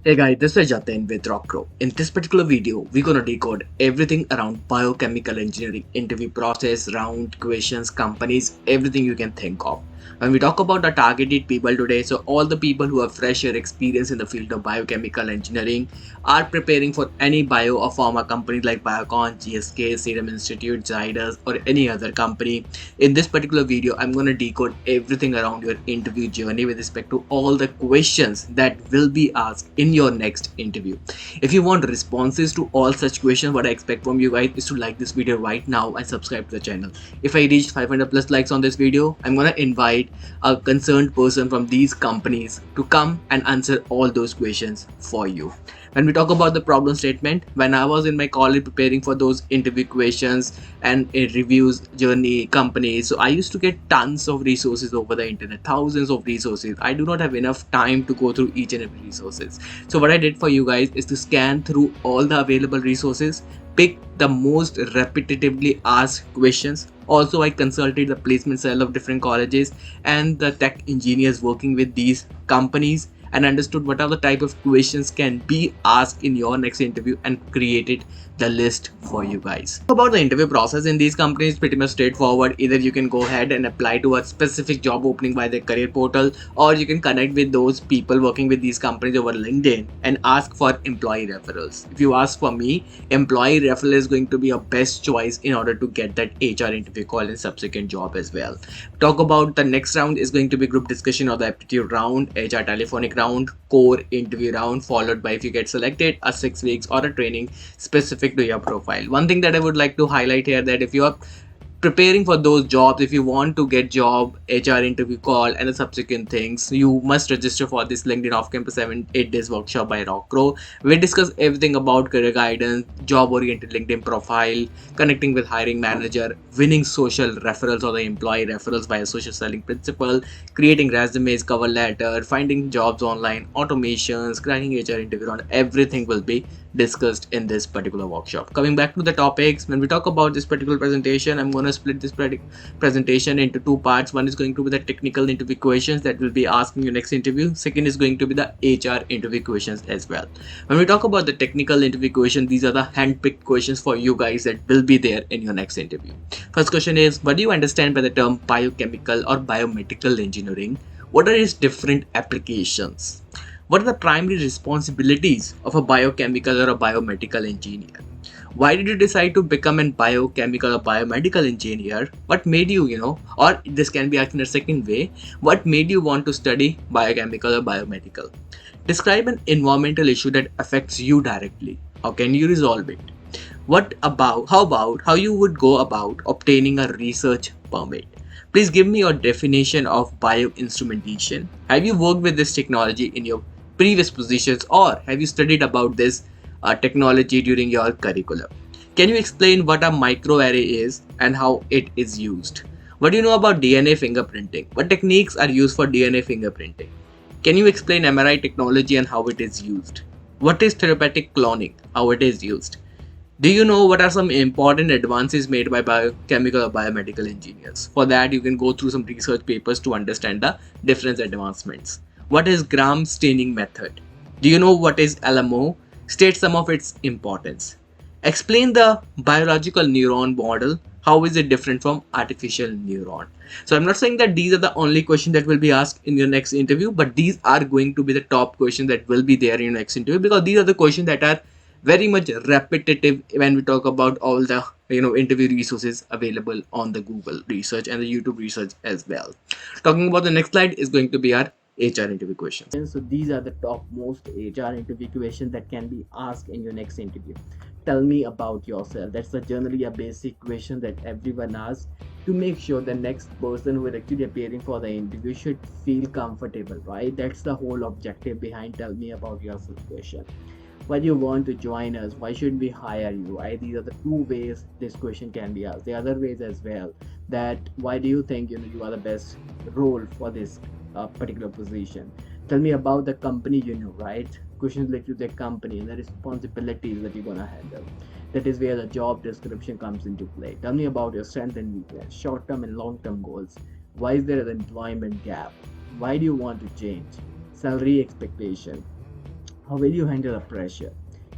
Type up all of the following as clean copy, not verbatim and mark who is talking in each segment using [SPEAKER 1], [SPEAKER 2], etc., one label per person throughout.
[SPEAKER 1] Hey guys, this is Jatin with rockgrow. In this particular video, we're gonna decode everything around biochemical engineering, interview process, round, questions, companies, everything you can think of. When we talk about the targeted people today, so all the people who have fresher experience in the field of biochemical engineering are preparing for any bio or pharma company like Biocon, GSK, Serum Institute, Zydus, or any other company. In this particular video, I'm going to decode everything around your interview journey with respect to all the questions that will be asked in your next interview. If you want responses to all such questions, what I expect from you guys is to like this video right now and subscribe to the channel. If I reach 500 plus likes on this video, I'm going to invite a concerned person from these companies to come and answer all those questions for you. When we talk about the problem statement, when I was in my college preparing for those interview questions and reviews journey companies, so I used to get tons of resources over the internet, thousands of resources. I do not have enough time to go through each and every resources. So what I did for you guys is to scan through all the available resources, pick the most repetitively asked questions. Also, I consulted the placement cell of different colleges and the tech engineers working with these companies and understood what are the type of questions can be asked in your next interview and created the list for you guys. About the interview process in these companies, pretty much straightforward. Either you can go ahead and apply to a specific job opening by the career portal, or you can connect with those people working with these companies over LinkedIn and ask for employee referrals. If you ask for me, employee referral is going to be your best choice in order to get that HR interview call and subsequent job as well. Talk about the next round is going to be group discussion or the aptitude round, HR telephonic round, core interview round, followed by, if you get selected, a 6 weeks or a training specific to your profile. One thing that I would like to highlight here, that if you are preparing for those jobs, if you want to get job, HR interview call and the subsequent things, you must register for this LinkedIn off campus 7-8 days workshop by rockgrow. We discuss everything about career guidance, job oriented LinkedIn profile, connecting with hiring manager, winning social referrals or the employee referrals by a social selling principle, creating resumes, cover letter, finding jobs online, automations, cracking HR interview round. Everything will be discussed in this particular workshop. Coming back to the topics, when we talk about this particular presentation, I'm going to split this presentation into two parts. One is going to be the technical interview questions that will be asked in your next interview. Second is going to be the HR interview questions as well. When we talk about the technical interview questions, these are the hand-picked questions for you guys that will be there in your next interview. First question is, what do you understand by the term biochemical or biomedical engineering? What are its different applications? What are the primary responsibilities of a biochemical or a biomedical engineer? Why did you decide to become a biochemical or biomedical engineer? What made you, or this can be asked in a second way, what made you want to study biochemical or biomedical? Describe an environmental issue that affects you directly. How can you resolve it? How you would go about obtaining a research permit? Please give me your definition of bioinstrumentation. Have you worked with this technology in your previous positions, or have you studied about this technology during your curriculum? Can you explain what a microarray is and how it is used? What do you know about DNA fingerprinting? What techniques are used for DNA fingerprinting? Can you explain MRI technology and how it is used? What is therapeutic cloning? How it is used? Do you know what are some important advances made by biochemical or biomedical engineers? For that, you can go through some research papers to understand the different advancements. What is Gram staining method? Do you know what is LMO? State some of its importance. Explain the biological neuron model. How is it different from artificial neuron? So I'm not saying that these are the only questions that will be asked in your next interview, but these are going to be the top questions that will be there in your next interview, because these are the questions that are very much repetitive when we talk about all the interview resources available on the Google research and the YouTube research as well. Talking about the next slide is going to be our HR interview questions. So these are the top most HR interview questions that can be asked in your next interview. Tell me about yourself. That's generally a basic question that everyone asks to make sure the next person who is actually appearing for the interview should feel comfortable, right? That's the whole objective behind tell me about yourself question. Why do you want to join us? Why should we hire you? Right? These are the two ways this question can be asked. The other ways as well, that why do you think you are the best role for this particular position? Tell me about the company, right? Questions related to the company and the responsibilities that you're gonna handle. That is where the job description comes into play. Tell me about your strength and weakness, short-term and long-term goals. Why is there an employment gap? Why do you want to change? Salary expectation, How will you handle a pressure?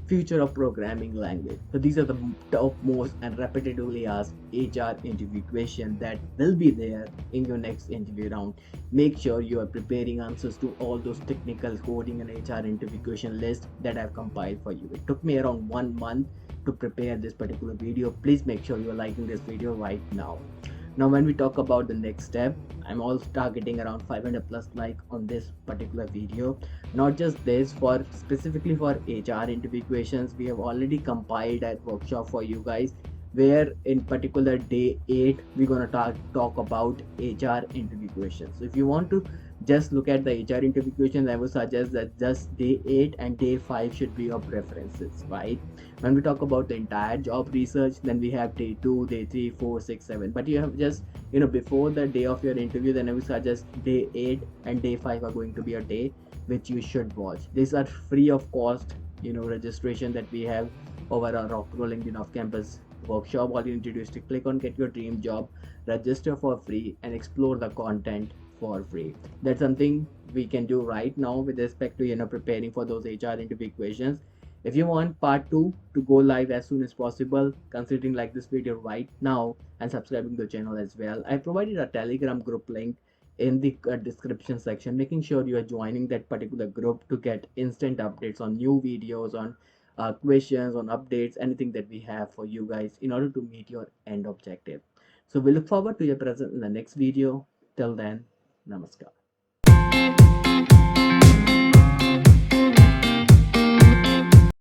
[SPEAKER 1] Future of programming language. So these are the top most and repetitively asked HR interview questions that will be there in your next interview round. Make sure you are preparing answers to all those technical coding and HR interview question list that I've compiled for you. It took me around 1 month to prepare this particular video. Please make sure you are liking this video right now. Now, when we talk about the next step, I'm also targeting around 500 plus like on this particular video. Not just this, for specifically for HR interview questions, we have already compiled that workshop for you guys. Where in particular day 8 we're gonna talk about HR interview questions. So if you want to just look at the HR interview questions, I would suggest that just day 8 and day 5 should be your preferences, right? When we talk about the entire job research, then we have day 2, day 3, 4, 6, 7. But you have just, before the day of your interview, then I would suggest day 8 and day 5 are going to be a day which you should watch. These are free of cost, registration that we have over our rockgrow LinkedIn off campus workshop. All you need to do is to click on get your dream job, register for free, and explore the content for free. That's something we can do right now with respect to preparing for those HR interview questions. If you want part 2 to go live as soon as possible, considering like this video right now and subscribing to the channel as well, I provided a Telegram group link in the description section, making sure you are joining that particular group to get instant updates on new videos, on questions, on updates, anything that we have for you guys in order to meet your end objective. So we look forward to your presence in the next video. Till then, namaskar.